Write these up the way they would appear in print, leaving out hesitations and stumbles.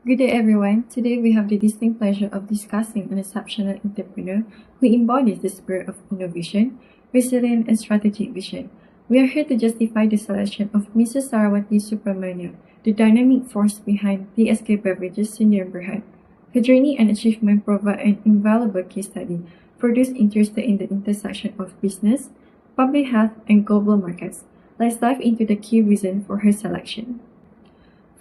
Good day, everyone. Today we have the distinct pleasure of discussing an exceptional entrepreneur who embodies the spirit of innovation, resilience, and strategic vision. We are here to justify the selection of Mrs. Sarawati Subramaniam, the dynamic force behind TSK Beverages Senior Berhad. Her journey and achievement provide an invaluable case study for those interested in the intersection of business, public health, and global markets. Let's dive into the key reason for her selection.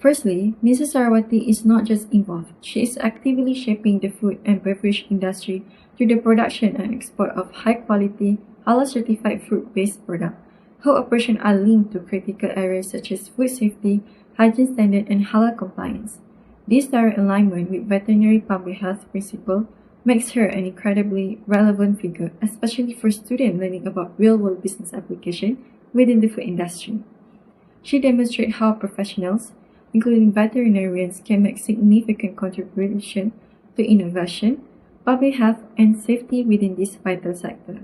Firstly, Mrs. Sarawati is not just involved, she is actively shaping the food and beverage industry through the production and export of high-quality, halal-certified fruit-based products. Her operations are linked to critical areas such as food safety, hygiene standard, and halal compliance. This direct alignment with veterinary public health principles makes her an incredibly relevant figure, especially for students learning about real-world business application within the food industry. She demonstrates how professionals, including veterinarians, can make significant contribution to innovation, public health, and safety within this vital sector.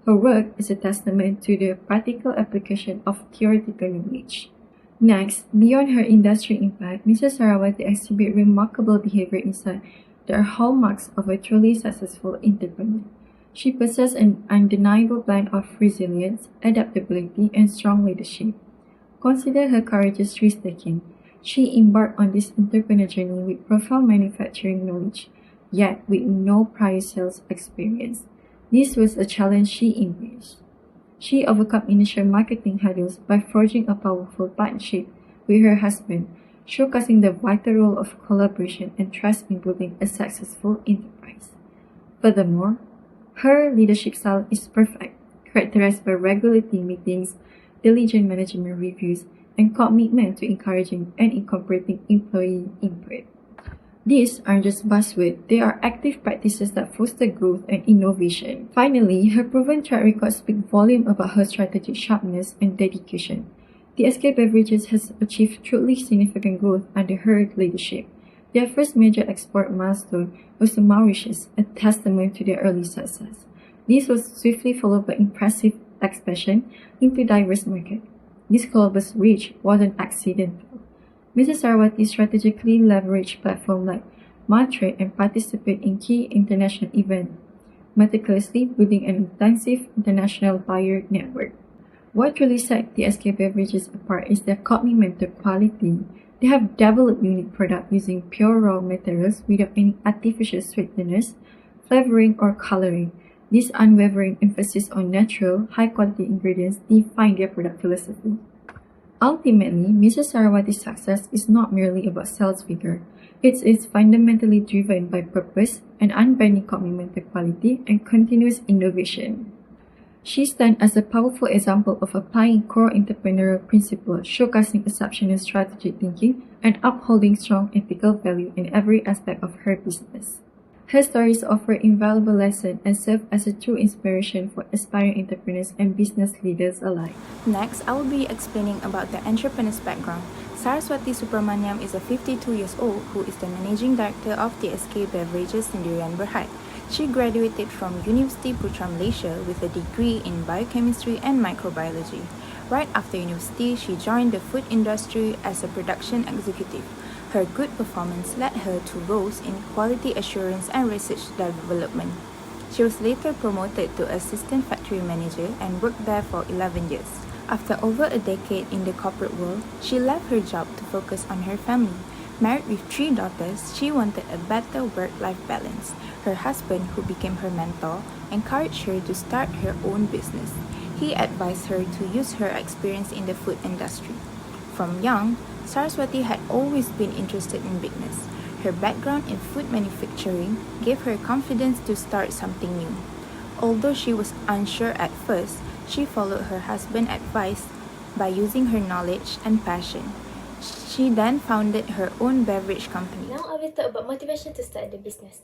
Her work is a testament to the practical application of theoretical knowledge. Next, beyond her industry impact, Mrs. Sarawati exhibits remarkable behavior insight that are hallmarks of a truly successful entrepreneur. She possesses an undeniable blend of resilience, adaptability, and strong leadership. Consider her courageous risk-taking. She embarked on this entrepreneur journey with profound manufacturing knowledge, yet with no prior sales experience. This was a challenge she embraced. She overcame initial marketing hurdles by forging a powerful partnership with her husband, showcasing the vital role of collaboration and trust in building a successful enterprise. Furthermore, her leadership style is perfect, characterized by regular team meetings, diligent management reviews, and commitment to encouraging and incorporating employee input. These aren't just buzzwords, they are active practices that foster growth and innovation. Finally, her proven track record speaks volumes about her strategic sharpness and dedication. TSK Beverages has achieved truly significant growth under her leadership. Their first major export milestone was to Mauritius, a testament to their early success. This was swiftly followed by impressive expansion into diverse markets. This global reach wasn't accidental. Mrs. Sarawati strategically leveraged platforms like Martrade and participated in key international events, meticulously building an intensive international buyer network. What truly sets TSK Beverages apart is their commitment to quality. They have developed unique products using pure raw materials without any artificial sweeteners, flavoring, or coloring. This unwavering emphasis on natural, high-quality ingredients define their product philosophy. Ultimately, Mrs. Sarawati's success is not merely about sales figure. It is fundamentally driven by purpose, an unbending commitment to quality, and continuous innovation. She stands as a powerful example of applying core entrepreneurial principles, showcasing exceptional strategic thinking, and upholding strong ethical value in every aspect of her business. Her stories offer invaluable lessons and serve as a true inspiration for aspiring entrepreneurs and business leaders alike. Next, I will be explaining about the entrepreneur's background. Saraswati Subramaniam is a 52 years old who is the managing director of TSK Beverages Sendirian Berhad. She graduated from University Putra Malaysia with a degree in biochemistry and microbiology. Right after university, she joined the food industry as a production executive. Her good performance led her to roles in quality assurance and research development. She was later promoted to assistant factory manager and worked there for 11 years. After over a decade in the corporate world, she left her job to focus on her family. Married with 3 daughters, she wanted a better work-life balance. Her husband, who became her mentor, encouraged her to start her own business. He advised her to use her experience in the food industry. From young, Saraswati had always been interested in business. Her background in food manufacturing gave her confidence to start something new. Although she was unsure at first, she followed her husband's advice by using her knowledge and passion. She then founded her own beverage company. Now I will talk about motivation to start the business.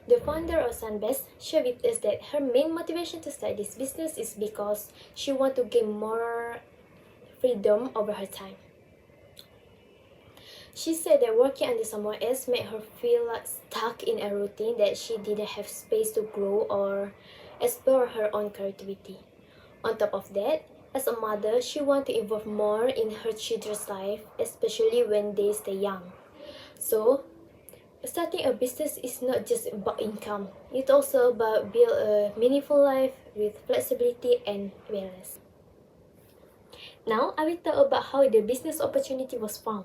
The founder of Sunbest shared with us that her main motivation to start this business is because she wants to gain more freedom over her time. She said that working under someone else made her feel like stuck in a routine that she didn't have space to grow or explore her own creativity. On top of that, as a mother, she wants to involve more in her children's life, especially when they stay young. So, starting a business is not just about income. It's also about build a meaningful life with flexibility and balance. Now, I will talk about how the business opportunity was found.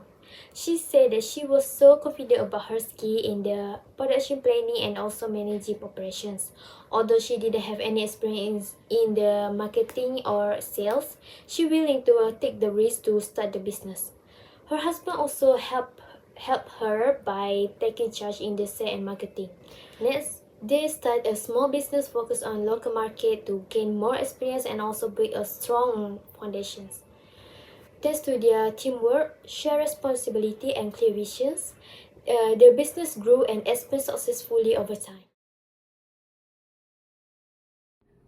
She said that she was so confident about her skill in the production planning and also managing operations. Although she didn't have any experience in the marketing or sales, she willing to take the risk to start the business. Her husband also helped her by taking charge in the sales and marketing. Next, they start a small business focused on local market to gain more experience and also build a strong foundations. Thanks to their teamwork, shared responsibility, and clear visions, their business grew and expanded successfully over time.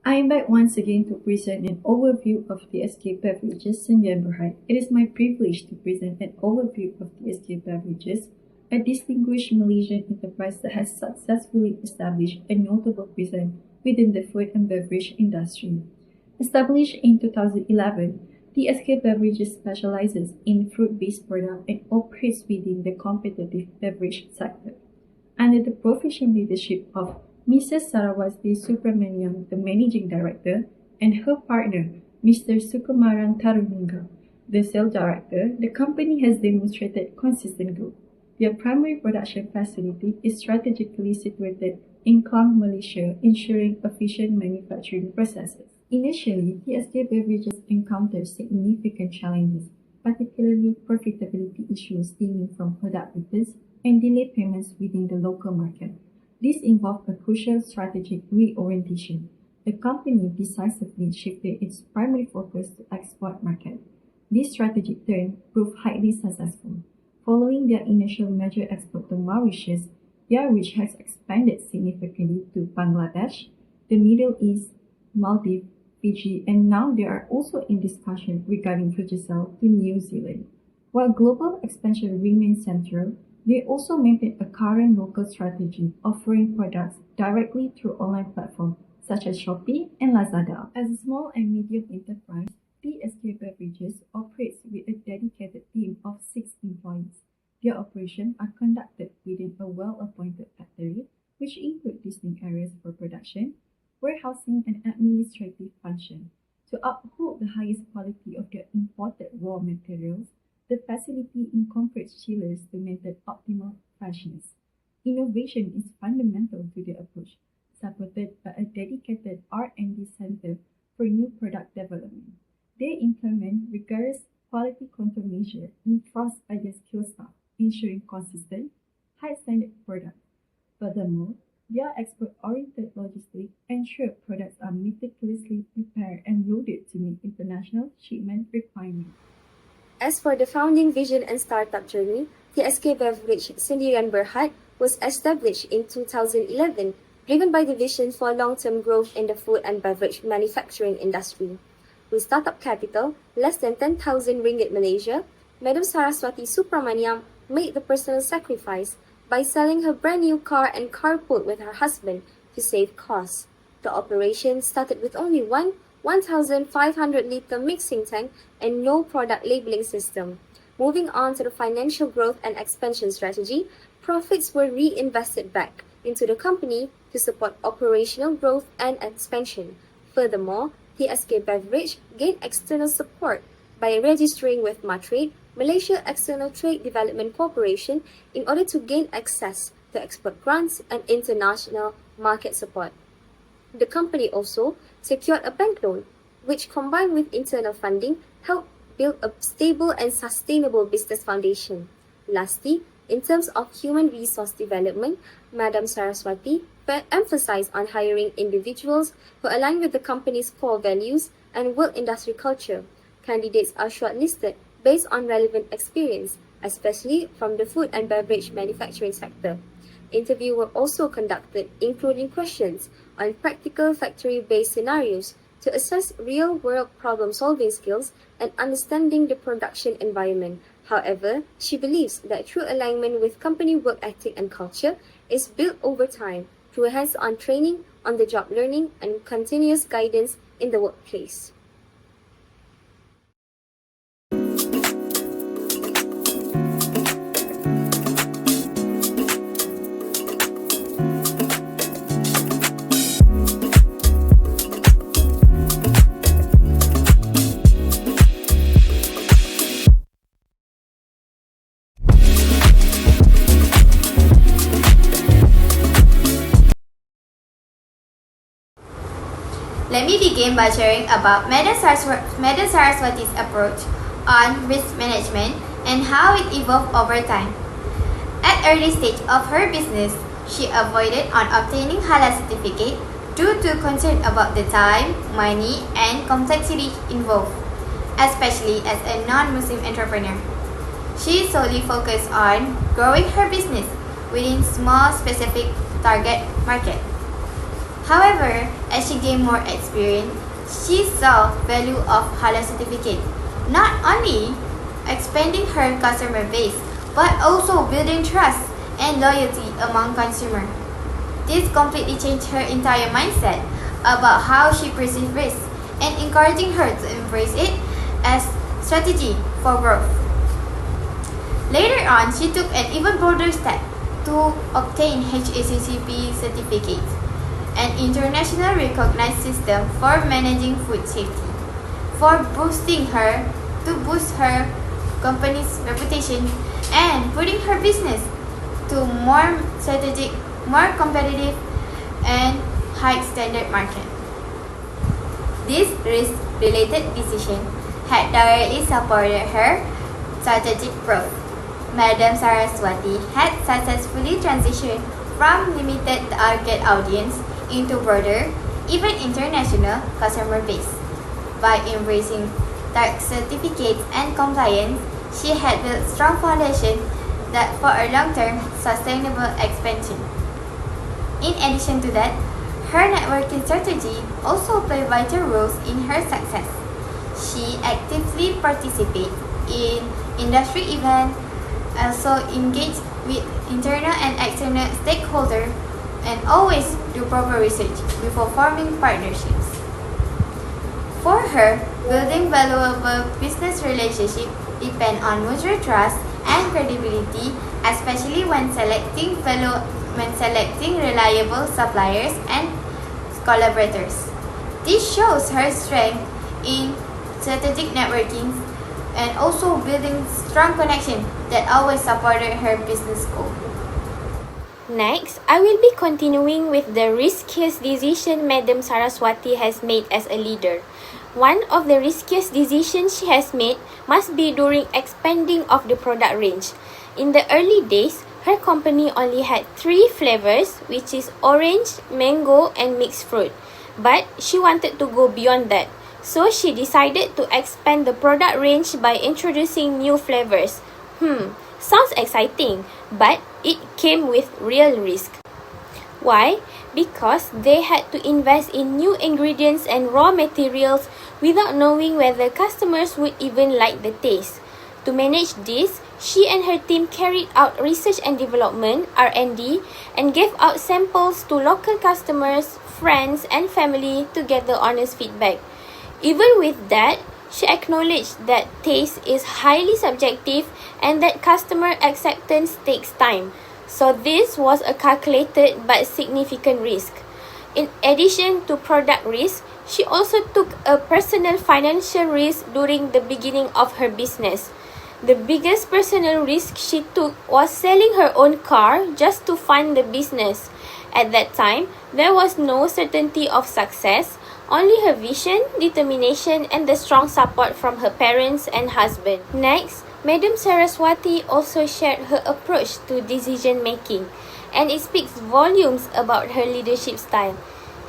I am back once again to present an overview of the SK Beverages Sdn Bhd. It is my privilege to present an overview of the SK Beverages, a distinguished Malaysian enterprise that has successfully established a notable presence within the food and beverage industry. Established in 2011, the SK Beverages specializes in fruit-based products and operates within the competitive beverage sector. Under the professional leadership of Mrs. Sarawati Subramaniam, the Managing Director, and her partner, Mr. Sukumaran Taruningam, the Sales Director, the company has demonstrated consistent growth. Their primary production facility is strategically situated in Klang, Malaysia, ensuring efficient manufacturing processes. Initially, the SK Beverages encountered significant challenges, particularly profitability issues stemming from product returns and delayed payments within the local market. This involved a crucial strategic reorientation. The company decisively shifted its primary focus to export market. This strategic turn proved highly successful. Following their initial major export to Mauritius, their reach has expanded significantly to Bangladesh, the Middle East, Maldives, Fiji, and now they are also in discussion regarding future sale to New Zealand. While global expansion remains central, they also maintain a current local strategy, offering products directly through online platforms such as Shopee and Lazada. As a small and medium enterprise, TSK Beverages operates with a dedicated team of 6 employees. Their operations are conducted within a well-appointed factory, which include distinct areas for production, warehousing, and administrative function. To uphold the highest quality of their imported raw materials, the facility incorporates chillers to maintain optimal freshness. Innovation is fundamental to their approach, supported by a dedicated R&D center for new product development. They implement rigorous quality control measures enforced by their skilled staff, ensuring consistent, high-standard products. Furthermore, their export-oriented logistics ensure products are meticulously prepared and loaded to meet international shipment requirements. As for the founding vision and startup journey, the SK Beverage Sdn Bhd was established in 2011, driven by the vision for long-term growth in the food and beverage manufacturing industry. With startup capital less than 10,000 ringgit Malaysia, Madam Saraswati Subramaniam made the personal sacrifice by selling her brand new car and carpool with her husband to save costs. The operation started with only one 1,500-liter mixing tank and no product labeling system. Moving on to the financial growth and expansion strategy, profits were reinvested back into the company to support operational growth and expansion. Furthermore, TSK Beverage gained external support by registering with Matrade, Malaysia External Trade Development Corporation, in order to gain access to export grants and international market support. The company also secured a bank loan, which combined with internal funding helped build a stable and sustainable business foundation. Lastly, in terms of human resource development, Madam Saraswati emphasized on hiring individuals who align with the company's core values and work industry culture. Candidates are shortlisted based on relevant experience, especially from the food and beverage manufacturing sector. Interviews were also conducted, including questions on practical factory-based scenarios to assess real-world problem-solving skills and understanding the production environment. However, she believes that true alignment with company work ethic and culture is built over time through hands-on training, on-the-job learning, and continuous guidance in the workplace. Let me begin by sharing about Madam Saraswati's approach on risk management and how it evolved over time. At early stage of her business, she avoided on obtaining halal certificate due to concern about the time, money, and complexity involved, especially as a non-Muslim entrepreneur. She solely focused on growing her business within small specific target market. However, as she gained more experience, she saw value of halal certificate, not only expanding her customer base, but also building trust and loyalty among consumers. This completely changed her entire mindset about how she perceived risk and encouraging her to embrace it as strategy for growth. Later on, she took an even broader step to obtain HACCP certificate, an international recognized system for managing food safety, for boost her company's reputation and putting her business to more strategic, more competitive, and high standard market. This risk-related decision had directly supported her strategic growth. Madam Saraswati had successfully transitioned from limited target audience into broader, even international customer base. By embracing tax certificates and compliance, she had built strong foundation that for a long-term sustainable expansion. In addition to that, her networking strategy also played vital roles in her success. She actively participates in industry events, also engaged with internal and external stakeholders, and always do proper research before forming partnerships. For her, building valuable business relationships depend on mutual trust and credibility, especially when selecting reliable suppliers and collaborators. This shows her strength in strategic networking and also building strong connections that always supported her business goal. Next, I will be continuing with the riskiest decision Madam Saraswati has made as a leader. One of the riskiest decisions she has made must be during expanding of the product range. In the early days, her company only had 3 flavors, which is orange, mango, and mixed fruit. But she wanted to go beyond that. So she decided to expand the product range by introducing new flavors. Sounds exciting, but it came with real risk. Why? Because they had to invest in new ingredients and raw materials without knowing whether customers would even like the taste. To manage this, she and her team carried out research and development (R&D) and gave out samples to local customers, friends, and family to get the honest feedback. Even with that, she acknowledged that taste is highly subjective and that customer acceptance takes time. So this was a calculated but significant risk. In addition to product risk, she also took a personal financial risk during the beginning of her business. The biggest personal risk she took was selling her own car just to fund the business. At that time, there was no certainty of success, only her vision, determination, and the strong support from her parents and husband. Next, Madam Saraswati also shared her approach to decision making, and it speaks volumes about her leadership style.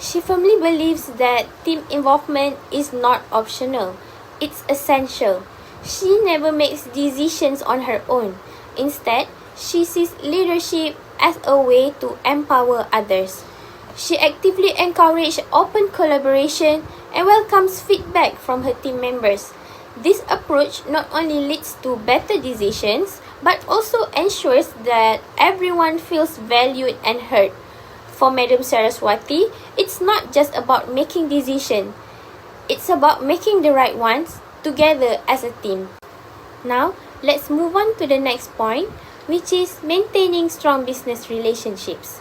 She firmly believes that team involvement is not optional, it's essential. She never makes decisions on her own. Instead, she sees leadership as a way to empower others. She actively encourages open collaboration and welcomes feedback from her team members. This approach not only leads to better decisions, but also ensures that everyone feels valued and heard. For Madam Saraswati, it's not just about making decisions. It's about making the right ones together as a team. Now, let's move on to the next point, which is maintaining strong business relationships.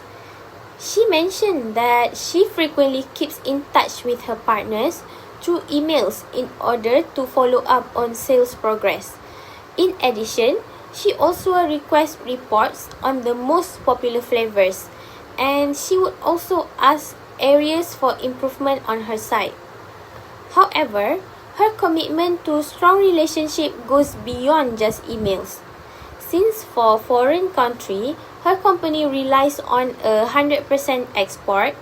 She mentioned that she frequently keeps in touch with her partners through emails in order to follow up on sales progress. In addition, she also requests reports on the most popular flavors, and she would also ask areas for improvement on her side. However, her commitment to strong relationship goes beyond just emails. Since for foreign country, her company relies on 100% export,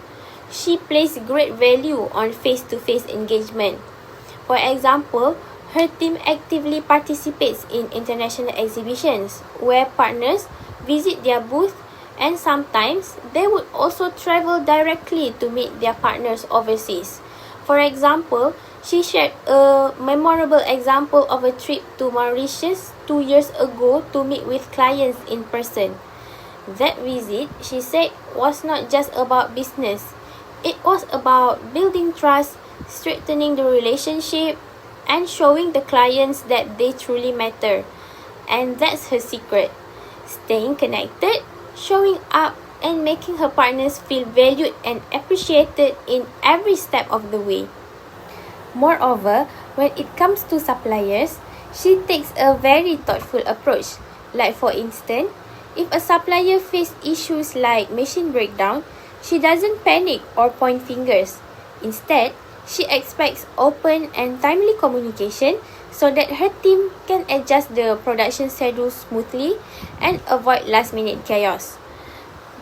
she places great value on face-to-face engagement. For example, her team actively participates in international exhibitions where partners visit their booth, and sometimes they would also travel directly to meet their partners overseas. For example, she shared a memorable example of a trip to Mauritius 2 years ago to meet with clients in person. That visit, she said, was not just about business. It was about building trust, strengthening the relationship, and showing the clients that they truly matter. And that's her secret. Staying connected, showing up, and making her partners feel valued and appreciated in every step of the way. Moreover, when it comes to suppliers, she takes a very thoughtful approach. Like for instance, if a supplier faces issues like machine breakdown, she doesn't panic or point fingers. Instead, she expects open and timely communication so that her team can adjust the production schedule smoothly and avoid last-minute chaos.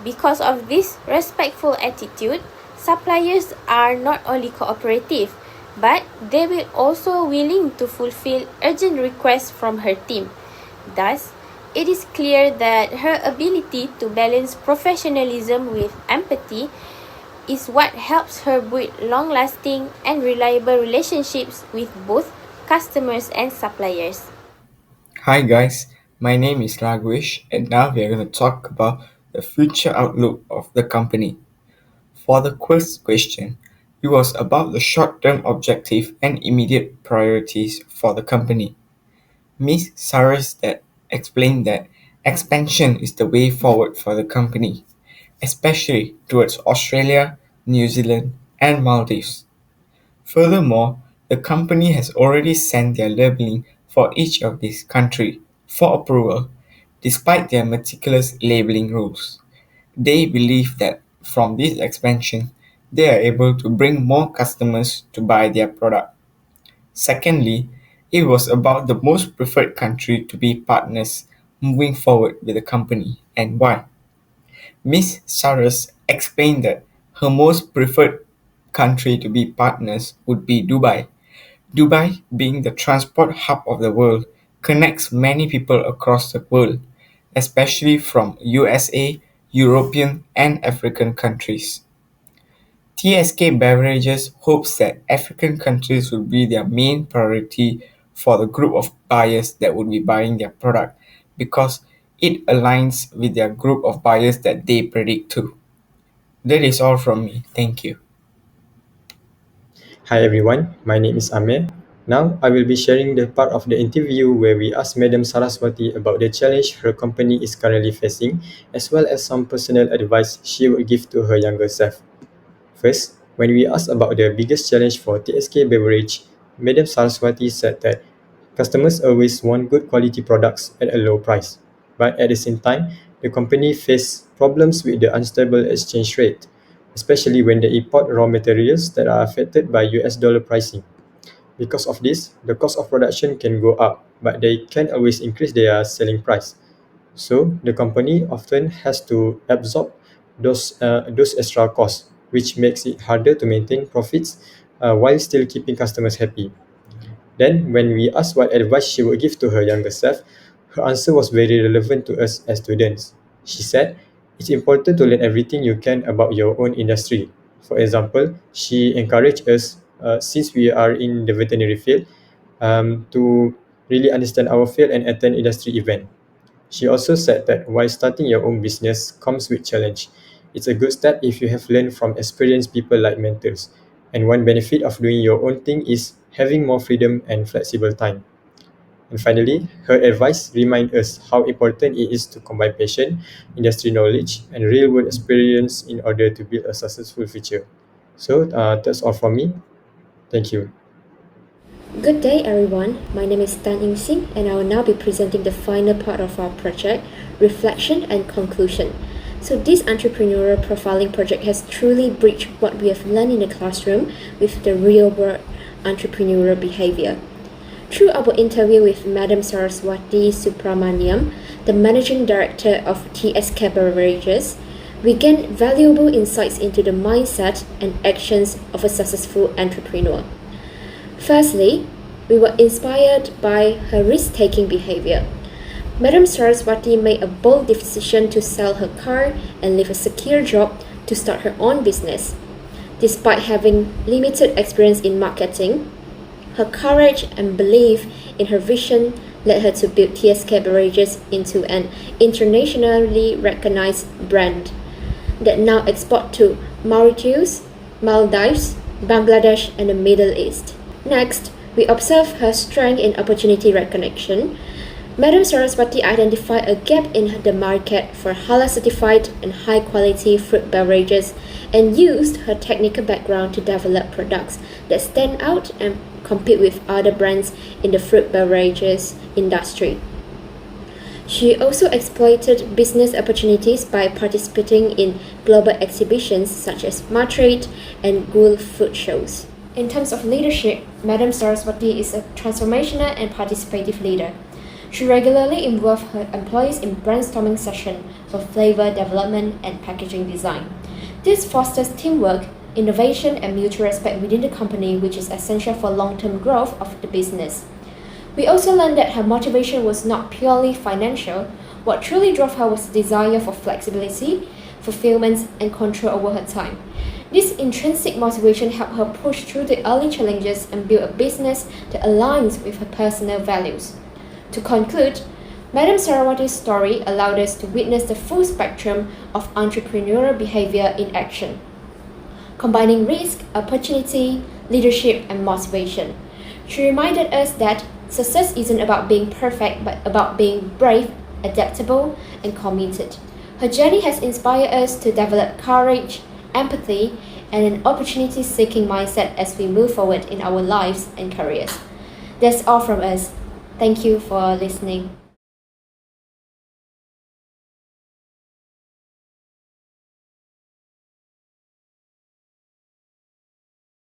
Because of this respectful attitude, suppliers are not only cooperative, but they will also willing to fulfill urgent requests from her team. Thus, it is clear that her ability to balance professionalism with empathy is what helps her build long-lasting and reliable relationships with both customers and suppliers. Hi guys, my name is Ragwish and now we are going to talk about the future outlook of the company. For the first question, it was about the short-term objective and immediate priorities for the company. Ms. Saraswat explained that expansion is the way forward for the company, especially towards Australia, New Zealand, and Maldives. Furthermore, the company has already sent their labeling for each of these countries for approval, despite their meticulous labeling rules. They believe that from this expansion, they are able to bring more customers to buy their product. Secondly, it was about the most preferred country to be partners moving forward with the company and why. Ms. Saras explained that her most preferred country to be partners would be Dubai. Dubai, being the transport hub of the world, connects many people across the world, especially from USA, European, and African countries. TSK Beverages hopes that African countries will be their main priority for the group of buyers that would be buying their product because it aligns with their group of buyers that they predict to. That is all from me. Thank you. Hi everyone, my name is Amir. Now I will be sharing the part of the interview where we asked Madam Saraswati about the challenge her company is currently facing, as well as some personal advice she would give to her younger self. First, when we asked about the biggest challenge for TSK Beverage, Madam Saraswati said that customers always want good quality products at a low price. But at the same time, the company faced problems with the unstable exchange rate, especially when they import raw materials that are affected by US dollar pricing. Because of this, the cost of production can go up, but they can't always increase their selling price. So the company often has to absorb those extra costs, which makes it harder to maintain profits while still keeping customers happy. Then, when we asked what advice she would give to her younger self, her answer was very relevant to us as students. She said, "It's important to learn everything you can about your own industry." For example, she encouraged us, since we are in the veterinary field, to really understand our field and attend industry event. She also said that while starting your own business comes with challenge, it's a good step if you have learned from experienced people like mentors. And one benefit of doing your own thing is having more freedom and flexible time. And finally, her advice reminds us how important it is to combine passion, industry knowledge, and real-world experience in order to build a successful future. So that's all from me. Thank you. Good day, everyone. My name is Tan Ing Sing, and I will now be presenting the final part of our project, reflection and conclusion. So this entrepreneurial profiling project has truly bridged what we have learned in the classroom with the real-world entrepreneurial behavior. Through our interview with Madam Saraswati Subramaniam, the Managing Director of TSK Beverages, we gained valuable insights into the mindset and actions of a successful entrepreneur. Firstly, we were inspired by her risk-taking behavior. Madam Saraswati made a bold decision to sell her car and leave a secure job to start her own business. Despite having limited experience in marketing, her courage and belief in her vision led her to build TSK Beverages into an internationally recognized brand that now exports to Mauritius, Maldives, Bangladesh, and the Middle East. Next, we observe her strength in opportunity recognition. Madam Saraswati identified a gap in the market for halal certified and high quality fruit beverages and used her technical background to develop products that stand out and compete with other brands in the fruit beverages industry. She also exploited business opportunities by participating in global exhibitions such as Matrade and Gulf food shows. In terms of leadership, Madam Saraswati is a transformational and participative leader. She regularly involves her employees in brainstorming sessions for flavor development and packaging design. This fosters teamwork, innovation, and mutual respect within the company, which is essential for long-term growth of the business. We also learned that her motivation was not purely financial. What truly drove her was the desire for flexibility, fulfillment, and control over her time. This intrinsic motivation helped her push through the early challenges and build a business that aligns with her personal values. To conclude, Madam Saraswati's story allowed us to witness the full spectrum of entrepreneurial behavior in action, combining risk, opportunity, leadership, and motivation. She reminded us that success isn't about being perfect, but about being brave, adaptable, and committed. Her journey has inspired us to develop courage, empathy, and an opportunity-seeking mindset as we move forward in our lives and careers. That's all from us. Thank you for listening.